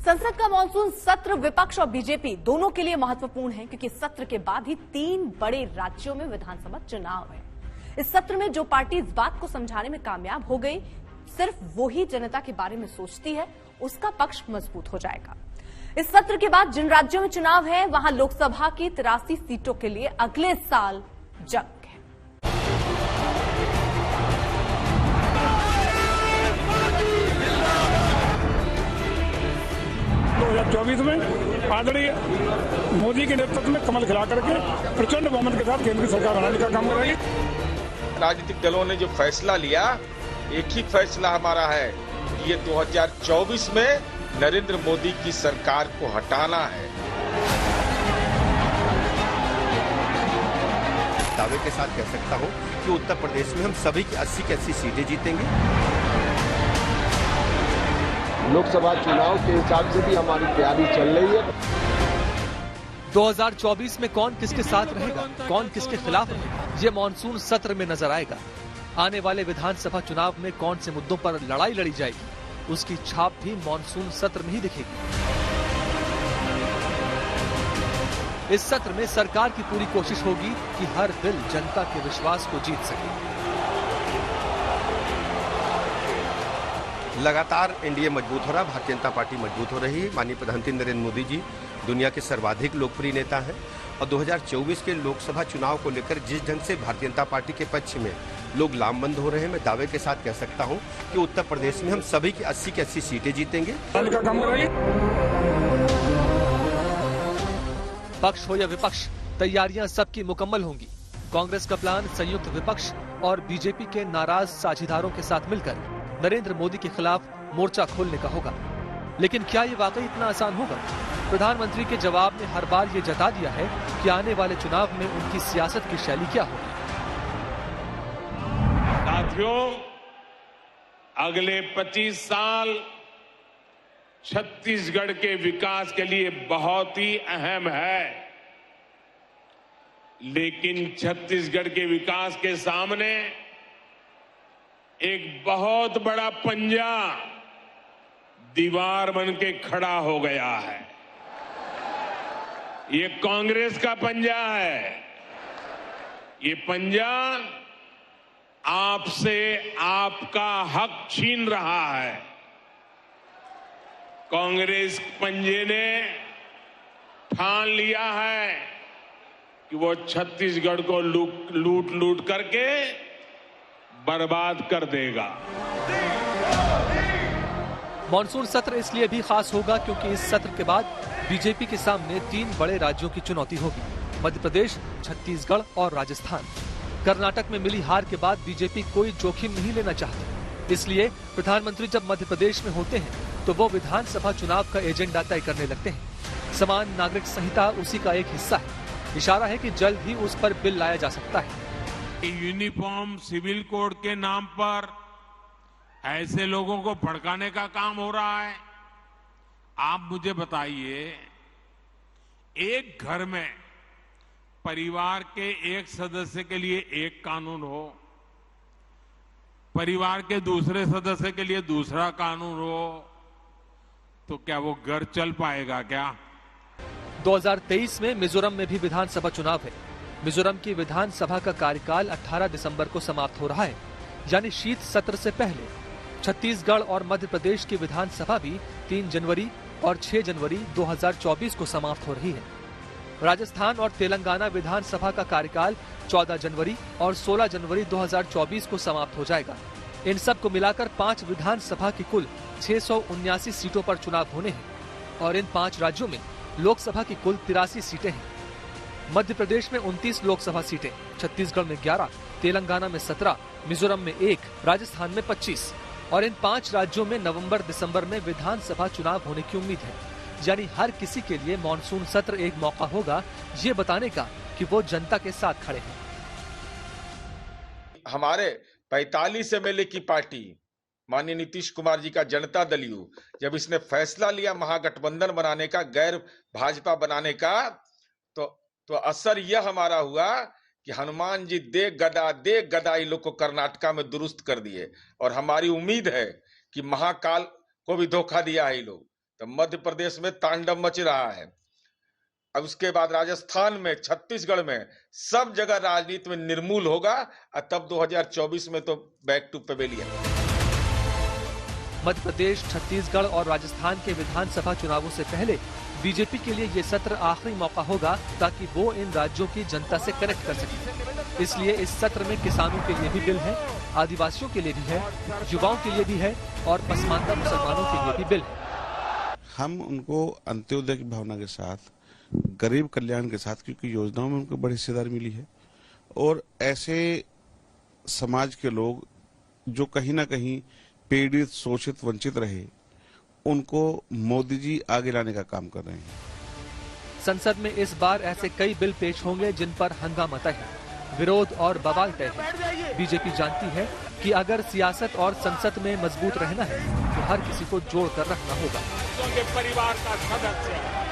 संसद का मानसून सत्र विपक्ष और बीजेपी दोनों के लिए महत्वपूर्ण है, क्योंकि सत्र के बाद ही 3 बड़े राज्यों में विधानसभा चुनाव है। इस सत्र में जो पार्टी इस बात को समझाने में कामयाब हो गई, सिर्फ वो ही जनता के बारे में सोचती है, उसका पक्ष मजबूत हो जाएगा। इस सत्र के बाद जिन राज्यों में चुनाव है, वहां लोकसभा की 83 सीटों के लिए अगले साल जंग है। 2024 में आदरणीय मोदी के नेतृत्व में कमल खिला करके प्रचंड बहुमत के साथ केंद्र की सरकार बनाने का काम करेगी। राजनीतिक दलों ने जो फैसला लिया, एक ही फैसला हमारा है कि ये 2024 में नरेंद्र मोदी की सरकार को हटाना है। दावे के साथ कह सकता हूं कि उत्तर प्रदेश में हम सभी की 80 की 80 सीटें जीतेंगे। लोकसभा चुनाव के हिसाब से भी हमारी तैयारी चल रही है। 2024 में कौन किसके साथ रहेगा, कौन किसके खिलाफ रहेगा, ये मानसून सत्र में नजर आएगा। आने वाले विधानसभा चुनाव में कौन से मुद्दों पर लड़ाई लड़ी जाएगी, उसकी छाप भी मानसून सत्र में ही दिखेगी। इस सत्र में सरकार की पूरी कोशिश होगी कि हर दिल जनता के विश्वास को जीत सके। लगातार एनडीए मजबूत हो रहा, भारतीय जनता पार्टी मजबूत हो रही है। माननीय प्रधानमंत्री नरेंद्र मोदी जी दुनिया के सर्वाधिक लोकप्रिय नेता हैं और 2024 के लोकसभा चुनाव को लेकर जिस ढंग से भारतीय जनता पार्टी के पक्ष में लोग लामबंद हो रहे हैं, मैं दावे के साथ कह सकता हूं कि उत्तर प्रदेश में हम सभी की 80 की 80 सीटें जीतेंगे। पक्ष हो या विपक्ष, तैयारियां सबकी मुकम्मल होंगी। कांग्रेस का प्लान संयुक्त विपक्ष और बीजेपी के नाराज साझीदारों के साथ मिलकर नरेंद्र मोदी के खिलाफ मोर्चा खोलने का होगा। लेकिन क्या ये वाकई इतना आसान होगा? प्रधानमंत्री के जवाब ने हर बार ये जता दिया है कि आने वाले चुनाव में उनकी सियासत की शैली क्या होगी। साथियों, अगले 25 साल छत्तीसगढ़ के विकास के लिए बहुत ही अहम है, लेकिन छत्तीसगढ़ के विकास के सामने एक बहुत बड़ा पंजा दीवार बन के खड़ा हो गया है। ये कांग्रेस का पंजा है। ये पंजा आपसे आपका हक छीन रहा है। कांग्रेस पंजे ने ठान लिया है कि वो छत्तीसगढ़ को लूट लूट करके बर्बाद कर देगा। मानसून सत्र इसलिए भी खास होगा क्योंकि इस सत्र के बाद बीजेपी के सामने 3 बड़े राज्यों की चुनौती होगी, मध्य प्रदेश, छत्तीसगढ़ और राजस्थान। कर्नाटक में मिली हार के बाद बीजेपी कोई जोखिम नहीं लेना चाहती, इसलिए प्रधानमंत्री जब मध्य प्रदेश में होते हैं तो वो विधानसभा चुनाव का एजेंडा तय करने लगते हैं। समान नागरिक संहिता उसी का एक हिस्सा है। इशारा है कि जल्द ही उस पर बिल लाया जा सकता है। यूनिफॉर्म सिविल कोड के नाम पर ऐसे लोगों को भड़काने का काम हो रहा है। आप मुझे बताइए, एक घर में परिवार के एक सदस्य के लिए एक कानून हो, परिवार के दूसरे सदस्य के लिए दूसरा कानून हो, तो क्या वो घर चल पाएगा क्या? 2023 में मिजोरम में भी विधानसभा चुनाव है। मिजोरम की विधानसभा का कार्यकाल 18 दिसंबर को समाप्त हो रहा है, यानी शीत सत्र से पहले। छत्तीसगढ़ और मध्य प्रदेश की विधानसभा भी 3 जनवरी और 6 जनवरी 2024 को समाप्त हो रही है। राजस्थान और तेलंगाना विधानसभा का कार्यकाल 14 जनवरी और 16 जनवरी 2024 को समाप्त हो जाएगा। इन सब को मिलाकर 5 विधानसभा की कुल 679 सीटों पर चुनाव होने हैं और इन 5 राज्यों में लोकसभा की कुल 83 सीटें हैं। मध्य प्रदेश में 29 लोकसभा सीटें, छत्तीसगढ़ में 11, तेलंगाना में 17, मिजोरम में 1, राजस्थान में 25 और इन 5 राज्यों में नवंबर-दिसंबर में विधानसभा चुनाव होने की उम्मीद है। यानी हर किसी के लिए मानसून सत्र एक मौका होगा ये बताने का कि वो जनता के साथ खड़े हैं। हमारे 45 एमएलए की पार्टी माननीय नीतीश कुमार जी का जनता दल यू, जब इसने फैसला लिया महागठबंधन बनाने का, गैर भाजपा बनाने का, तो असर यह हमारा हुआ कि हनुमान जी दे गदा इन लोग को कर्नाटका में दुरुस्त कर दिए। और हमारी उम्मीद है कि महाकाल को भी धोखा दिया है ये लोग। तो मध्य प्रदेश में तांडव मच रहा है। अब उसके बाद राजस्थान में, छत्तीसगढ़ में, सब जगह राजनीति में निर्मूल होगा और तब 2024 में तो back to pavilion. Madhya Pradesh, Chhattisgarh और राजस्थान के विधानसभा चुनावों से पहले बीजेपी के लिए ये सत्र आखिरी मौका होगा ताकि वो इन राज्यों की जनता से कनेक्ट कर सके। इसलिए इस सत्र में किसानों के लिए भी बिल है, आदिवासियों के लिए भी है, युवाओं के लिए भी है और पसमानदा मुसलमानों के लिए भी बिल है। हम उनको अंत्योदय की भावना के साथ, गरीब कल्याण के साथ, क्योंकि योजनाओं में उनको बड़ी हिस्सेदारी मिली है, और ऐसे समाज के लोग जो कहीं ना कहीं पीड़ित, शोषित, वंचित रहे, उनको मोदी जी आगे लाने का काम कर रहे हैं। संसद में इस बार ऐसे कई बिल पेश होंगे जिन पर हंगामा तय है, विरोध और बवाल तय है। बीजेपी जानती है कि अगर सियासत और संसद में मजबूत रहना है तो हर किसी को जोड़ कर रखना होगा। परिवार का सदस्य